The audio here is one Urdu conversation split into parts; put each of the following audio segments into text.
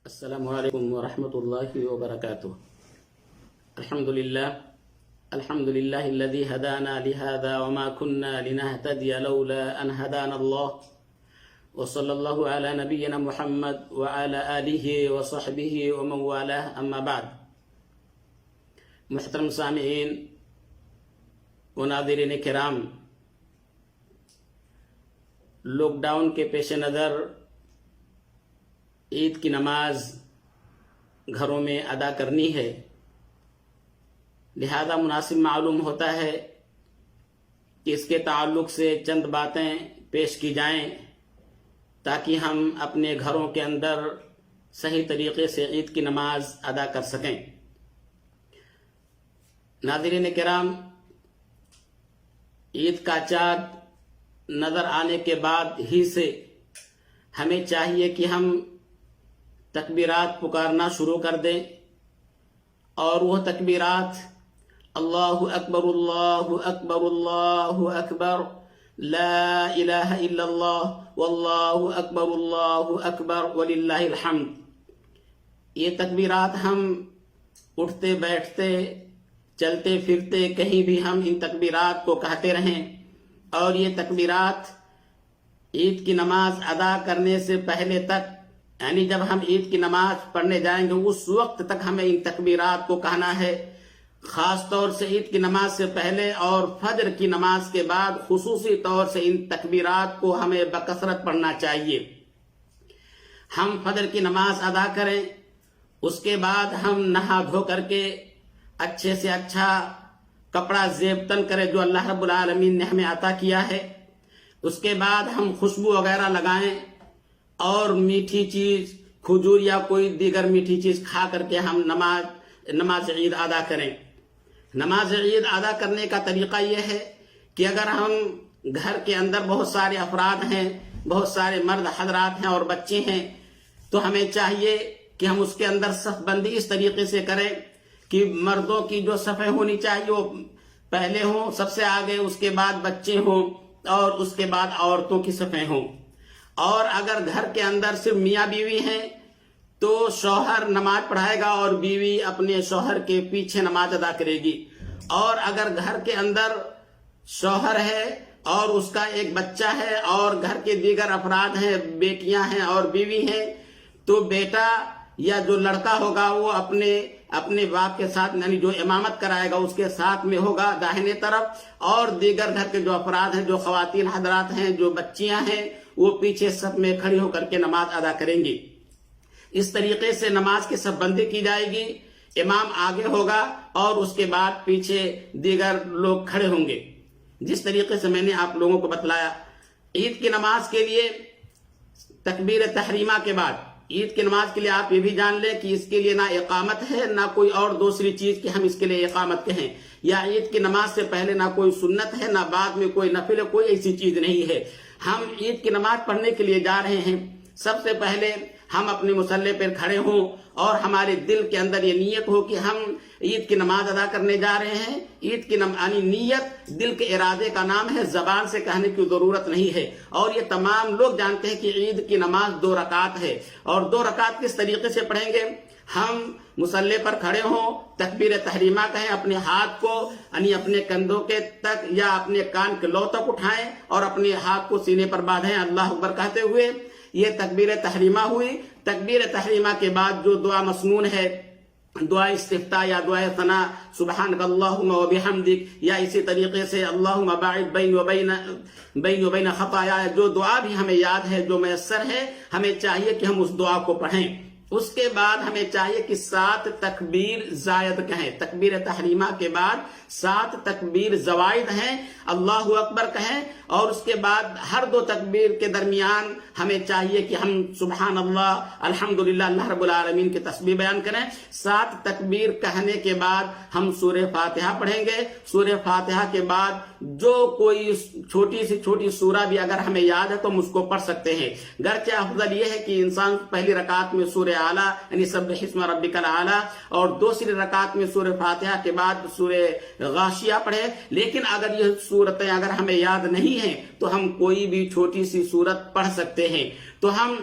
السلام علیکم ورحمۃ اللہ وبرکاتہ۔ الحمد للہ الذی ہدانا لہذا وما كنا لنهتدی لولا ان ہدانا اللہ، وصلی اللہ علی نبینا محمد وعلی آلہ وصحبہ ومن والاه، اما بعد۔ محترم سامعین و ناظرین کرام، لاک ڈاؤن کے پیش نظر عید کی نماز گھروں میں ادا کرنی ہے، لہذا مناسب معلوم ہوتا ہے کہ اس کے تعلق سے چند باتیں پیش کی جائیں تاکہ ہم اپنے گھروں کے اندر صحیح طریقے سے عید کی نماز ادا کر سکیں۔ ناظرین کرام، عید کا چاند نظر آنے کے بعد ہی سے ہمیں چاہیے کہ ہم تکبیرات پکارنا شروع کر دیں، اور وہ تکبیرات اللہ اکبر اللہ اکبر اللہ اکبر، لا الہ الا اللہ واللہ اکبر وللہ الحمد، یہ تکبیرات ہم اٹھتے بیٹھتے چلتے پھرتے کہیں بھی ہم ان تکبیرات کو کہتے رہیں، اور یہ تکبیرات عید کی نماز ادا کرنے سے پہلے تک، یعنی جب ہم عید کی نماز پڑھنے جائیں گے اس وقت تک ہمیں ان تکبیرات کو کہنا ہے۔ خاص طور سے عید کی نماز سے پہلے اور فجر کی نماز کے بعد خصوصی طور سے ان تکبیرات کو ہمیں بکثرت پڑھنا چاہیے۔ ہم فجر کی نماز ادا کریں، اس کے بعد ہم نہا دھو کر کے اچھے سے اچھا کپڑا زیب تن کریں جو اللہ رب العالمین نے ہمیں عطا کیا ہے، اس کے بعد ہم خوشبو وغیرہ لگائیں اور میٹھی چیز کھجور یا کوئی دیگر میٹھی چیز کھا کر کے ہم نماز عید ادا کریں۔ نماز عید ادا کرنے کا طریقہ یہ ہے کہ اگر ہم گھر کے اندر بہت سارے افراد ہیں، بہت سارے مرد حضرات ہیں اور بچے ہیں، تو ہمیں چاہیے کہ ہم اس کے اندر صف بندی اس طریقے سے کریں کہ مردوں کی جو صفیں ہونی چاہیے وہ پہلے ہوں سب سے آگے، اس کے بعد بچے ہوں اور اس کے بعد عورتوں کی صفیں ہوں۔ اور اگر گھر کے اندر صرف میاں بیوی ہیں تو شوہر نماز پڑھائے گا اور بیوی اپنے شوہر کے پیچھے نماز ادا کرے گی، اور اگر گھر کے اندر شوہر ہے اور اس کا ایک بچہ ہے اور گھر کے دیگر افراد ہیں، بیٹیاں ہیں اور بیوی ہیں، تو بیٹا یا جو لڑکا ہوگا وہ اپنے باپ کے ساتھ، یعنی جو امامت کرائے گا اس کے ساتھ میں ہوگا داہنے طرف، اور دیگر گھر کے جو افراد ہیں، جو خواتین حضرات ہیں، جو بچیاں ہیں، وہ پیچھے صف میں کھڑی ہو کر کے نماز ادا کریں گی۔ اس طریقے سے نماز کی صف بندی کی جائے گی، امام آگے ہوگا اور اس کے بعد پیچھے دیگر لوگ کھڑے ہوں گے، جس طریقے سے میں نے آپ لوگوں کو بتلایا۔ عید کی نماز کے لیے تکبیر تحریمہ کے بعد، عید کی نماز کے لیے آپ یہ بھی جان لیں کہ اس کے لیے نہ اقامت ہے نہ کوئی اور دوسری چیز کہ ہم اس کے لیے اقامت کہیں، یا عید کی نماز سے پہلے نہ کوئی سنت ہے نہ بعد میں کوئی نفل ہے، کوئی ایسی چیز نہیں ہے۔ ہم عید کی نماز پڑھنے کے لیے جا رہے ہیں، سب سے پہلے ہم اپنے مصلی پر کھڑے ہوں اور ہمارے دل کے اندر یہ نیت ہو کہ ہم عید کی نماز ادا کرنے جا رہے ہیں۔ عید کی یعنی نیت دل کے ارادے کا نام ہے، زبان سے کہنے کی ضرورت نہیں ہے، اور یہ تمام لوگ جانتے ہیں کہ عید کی نماز 2 رکعت ہے، اور 2 رکعت کس طریقے سے پڑھیں گے؟ ہم مصلی پر کھڑے ہوں، تکبیر تحریمہ کہیں، اپنے ہاتھ کو یعنی اپنے کندھوں کے تک یا اپنے کان کے لو تک اٹھائیں اور اپنے ہاتھ کو سینے پر باندھیں اللہ اکبر کہتے ہوئے۔ یہ تکبیر تحریمہ ہوئی۔ تکبیر تحریمہ کے بعد جو دعا مسنون ہے، دعا استفتاح یا دعا ثنا، سبحانک اللہم و بحمدک، یا اسی طریقے سے اللہم باعد بین و بین خطایا، جو دعا بھی ہمیں یاد ہے، جو میسر ہے، ہمیں چاہیے کہ ہم اس دعا کو پڑھیں۔ اس کے بعد ہمیں چاہیے کہ 7 تکبیر زائد کہیں، تکبیر تحریمہ کے بعد 7 تکبیر زوائد ہیں، اللہ اکبر کہیں، اور اس کے بعد ہر 2 تکبیر کے درمیان ہمیں چاہیے کہ ہم سبحان اللہ الحمدللہ اللہ رب العالمین کی تسبیح بیان کریں۔ 7 تکبیر کہنے کے بعد ہم سورہ فاتحہ پڑھیں گے۔ سورہ فاتحہ کے بعد جو کوئی چھوٹی سی چھوٹی سورہ بھی اگر ہمیں یاد ہے تو ہم اس کو پڑھ سکتے ہیں، گرچہ افضل یہ ہے کہ انسان پہلی رکعت میں سورہ اعلیٰ یعنی سبح اسم ربک الاعلیٰ اور دوسری رکعت میں سورہ فاتحہ کے بعد سورہ غاشیہ پڑھے، لیکن اگر یہ سورتیں اگر ہمیں یاد نہیں ہیں تو ہم کوئی بھی چھوٹی سی سورت پڑھ سکتے ہیں۔ تو ہم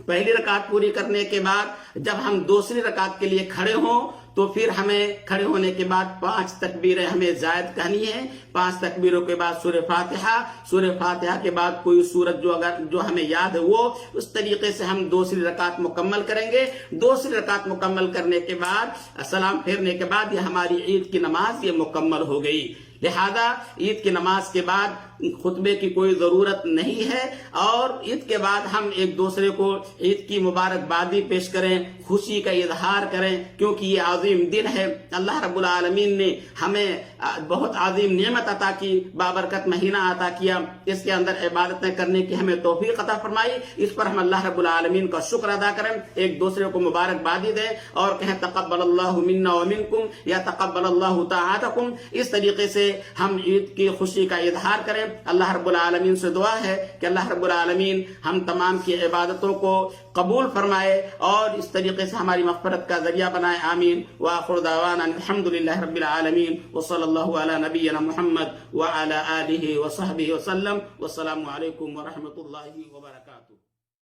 پہلی رکعت پوری کرنے کے بعد جب ہم دوسری رکعت کے لیے کھڑے ہوں تو پھر ہمیں کھڑے ہونے کے بعد 5 تکبیریں ہمیں زائد کہنی ہیں. 5 تکبیروں کے بعد سورہ فاتحہ کے بعد کوئی سورت جو ہمیں یاد ہے وہ اس طریقے سے ہم دوسری رکعت مکمل کریں گے. دوسری رکعت مکمل کرنے کے بعد سلام پھیرنے کے بعد یہ ہماری عید کی نماز یہ مکمل ہو گئی. لہذا عید کی نماز کے بعد خطبے کی کوئی ضرورت نہیں ہے اور عید کے بعد ہم ایک دوسرے کو عید کی مبارکبادی پیش کریں, خوشی کا اظہار کریں, کیونکہ یہ عظیم دن ہے. اللہ رب العالمین نے ہمیں بہت عظیم نعمت عطا کی, بابرکت مہینہ عطا کیا, اس کے اندر عبادتیں کرنے کی ہمیں توفیق عطا فرمائی. اس پر ہم اللہ رب العالمین کا شکر ادا کریں, ایک دوسرے کو مبارکبادی دیں اور کہیں تقبل اللہ منا ومنکم یا تقبل اللہ طاعتکم. اس طریقے سے ہم عید کی خوشی کا اظہار کریں. اللہ رب العالمین سے دعا ہے کہ اللہ رب العالمین ہم تمام کی عبادتوں کو قبول فرمائے اور اس طریقے سے ہماری مغفرت کا ذریعہ بنائے. آمین. وآخر دعوانا الحمدللہ رب العالمین وصلی اللہ علی نبینا محمد وعلی آلہ وصحبہ وسلم. والسلام علیکم ورحمۃ اللہ وبرکاتہ.